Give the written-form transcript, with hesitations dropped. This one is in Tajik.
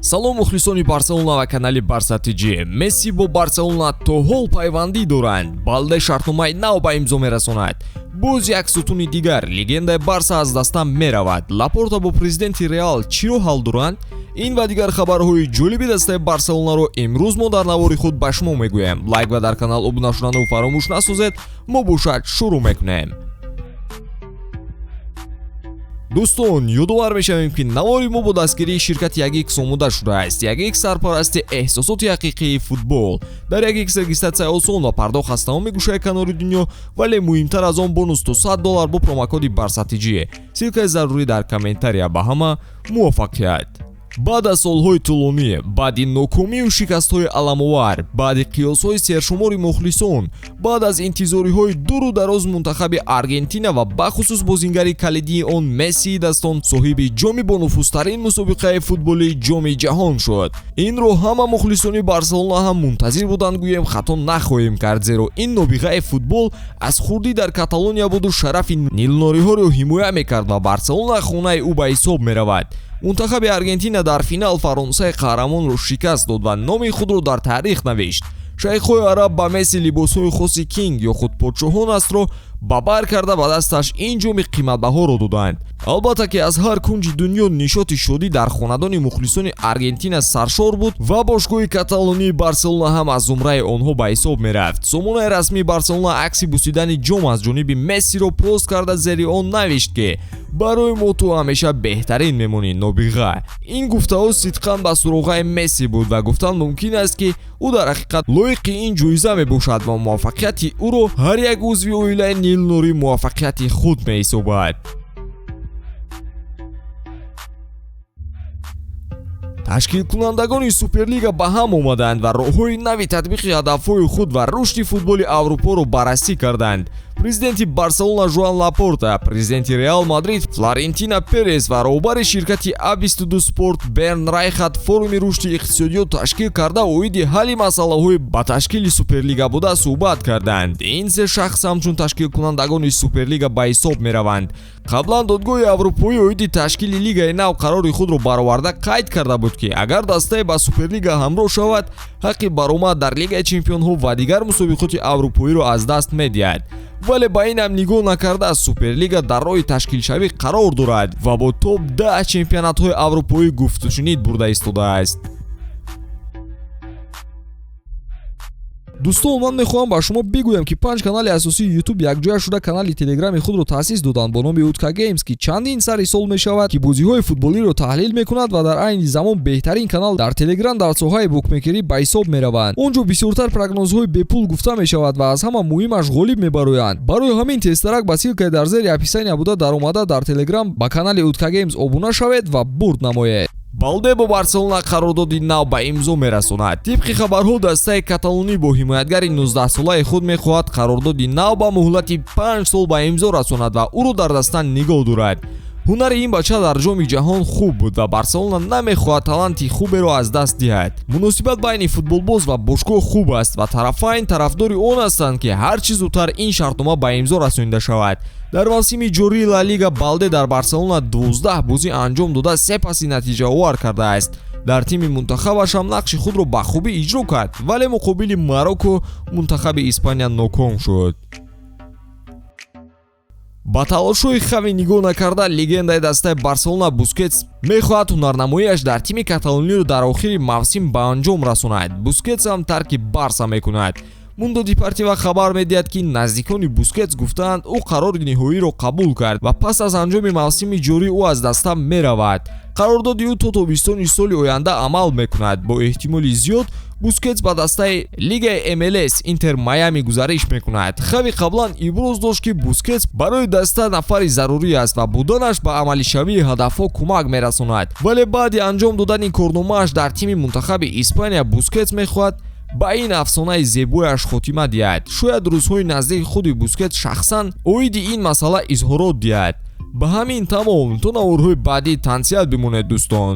салом мухлисони Барселона ва канали Барса ТЖ. Месси бо Барселона то ҳол пайвандӣ доранд. Балде шартномаи нав ба имзо мерасонад. боз як сутуни дигар легендаи Барса аз дастан меравад. Лапорта бо президенти Реал чиро ҳал доранд? ин ва дигар хабарҳои ҷолиби дастаи Барселонаро имрӯз мо дар навори худ ба шумо мегӯем. Лайк ва дар канал обуна шуданро фаромӯш насозед. мо бошад шурӯъ мекунем. дӯстон, ёдовар мешавем ки навори мо бо дастгирии ширкати 1x омода шудааст. 1x сарпарасти эҳсосоти ҳақиқии футбол. дар 1x регистратсия осон ва пардохт аз тамоми гӯшаи канори дунё, вале муҳимтар аз он бонус то $100 бо промокоди Барса ТЖ. силкаи зарури дар комментария. Ба ҳама муваффақият. баъд аз солҳои тӯлонӣ, баъди нокомию шикастҳои аламовар, баъди қиёсҳои сершумори мухлисон, баъд аз интизориҳои дуру дароз, мунтахаби Аргентина ва бахусус бозингари калидии он Мессии дастон соҳиби ҷоми бо нуфузтарин мусобиқаи футболии ҷоми ҷаҳон шуд. инро ҳама мухлисони Барселона ҳам мунтазир буданд. гӯем хато нахоҳем кард, зеро ин нобиғаи футбол аз хурдӣ дар Каталония буду шарафи нилнориҳоро ҳимоя мекард ва Барселона хонаи ӯ ба ҳисоб меравад. мунтахаби Аргентина дар финал Фаронсаи қаҳрамонро шикаст дод ва номи худро дар таърих навишт. шайхҳои араб ба Месси либосҳои хоси кинг ё худ подшоҳон астро ба бар карда ба дасташ ин ҷоми қиматбаҳоро доданд. албатта ки аз ҳар кунҷи дунё нишоти шодӣ дар хонадони мухлисони Аргентина саршор буд ва бошгоҳи каталонии Барселона ҳам аз зумраи онҳо ба ҳисоб мерафт. сомонаи расмии Барселона акси бусидани ҷом аз ҷониби Мессиро пост карда зери он навишт ки барои мо ту ҳамеша беҳтарин мемонӣ, нобиға. ин гуфтаҳо сидқан ба суроғаи Месси буд ва гуфтан мумкин аст ки ӯ дар ҳақиқат лоиқи ин ҷоиза мебошад ва муваффақияти ӯро ҳар як узви оилаи нилнурӣ муваффақияти худ меҳисобад. ташкилкунандагони Суперлига ба ҳам омаданд ва роҳҳои нави татбиқи ҳадафҳои худ ва рушди футболи Аврупоро баррасӣ карданд. президенти Барселона Жоан Лапорта, президенти Реал Мадрид Флорентино Перес ва роҳбари ширкати AB2 Sport Берн Райхард форуми рушди иқтисодиёт ташкил карда оиди ҳалли масъалаҳои ба ташкили Суперлига буда суҳбат карданд. ин се шахс ҳамчун ташкилкунандагони Суперлига ба ҳисоб мераванд. қаблан додгоҳи Аврупоӣ оиди ташкили лигаи нав қарори худро бароварда қайд карда буд ки агар дастае ба Суперлига ҳамроҳ шавад, ҳаққи баромад дар Лигаи Чемпионҳо ва дигар мусобиқоти Аврупоиро аз даст медиҳад. вале ба ин ҳам нигоҳ накарда Суперлига дар роҳи ташкилшавӣ қарор дорад ва бо топ 10 чемпионатҳои Аврупоӣ гуфтушунид бурда истодааст. дӯстон, ман мехоҳам ба шумо бигӯям ки 5 канали асосии YouTube якҷоя шуда канали Телеграми худро таъсис доданд бо номи Утка Games, ки чандин сари сол мешавад ки бозиҳои футболиро таҳлил мекунад ва дар айни замон беҳтарин канал дар Телеграм дар соҳаи букмекерӣ ба ҳисоб мераванд. он ҷо бисёртар прогнозҳои бепул гуфта мешавад ва аз ҳама муҳимаш ғолиб мебароянд. барои ҳамин тезтарак ба силкаи дар зери описания буда даромада дар Телеграм ба канали Утка Games обуна шавед ва бурд намоед. балде бо Барселона қарордоди нав ба имзо мерасонад. тибқи хабарҳо дастаи каталонӣ бо ҳимоятгари 19-солаи худ мехоҳад қарордоди нав ба муҳлати 5 сол ба имзо расонад ва ӯро дар дастан нигоҳ дорад. ҳунари ин бача дар ҷоми ҷаҳон хуб буд ва Барселона намехоҳад таланти хуберо аз даст диҳад. муносибат байни футболбоз ва бошгоҳ хуб аст ва тарафайн тарафдори он ҳастанд ки ҳар чӣ зудтар ин шартнома ба имзо расонида шавад. дар мавсими ҷории Ла Лига Балде дар Барселона 12 бозӣ анҷом дода 3 паси натиҷаовар кардааст. дар тими мунтахабаш ҳам нақши худро ба хубӣ иҷро кард, вале муқобили Марокко мунтахаби Испания ноком шуд. ба талошҳои хави нигоҳ накарда легендаи дастаи Барселона Бускетс мехоҳад ҳунарнамоиаш дар тими каталониро дар охири мавсим ба анҷом расонад. Бускетс ҳам тарки Барса мекунад. Mundo Deportivo хабар медиҳад ки наздикони Бускетс гуфтаанд ӯ қарори ниҳоиро қабул кард ва пас аз анҷоми мавсими ҷорӣ ӯ аз даста меравад. қарордоди ӯ то тобистони соли оянда амал мекунад. бо эҳтимоли зиёд Бускетс ба дастаи Лигаи MLS Интер Майами гузариш мекунад. хави қаблан иброз дошт ки Бускетс барои даста нафари зарурӣ аст ва буданаш ба амалишавии ҳадафҳо кӯмак мерасонад. вале баъди анҷом додани корномааш дар тими мунтахаби Испания Бускетс мехоҳад ба ин афсонаи зебояш хотима диҳад. шояд рӯзҳои наздики худи Бускетс шахсан оиди ин масъала изҳорот диҳад. ба ҳамин тамом то наворҳои баъдӣ тансият бимонед дӯстон.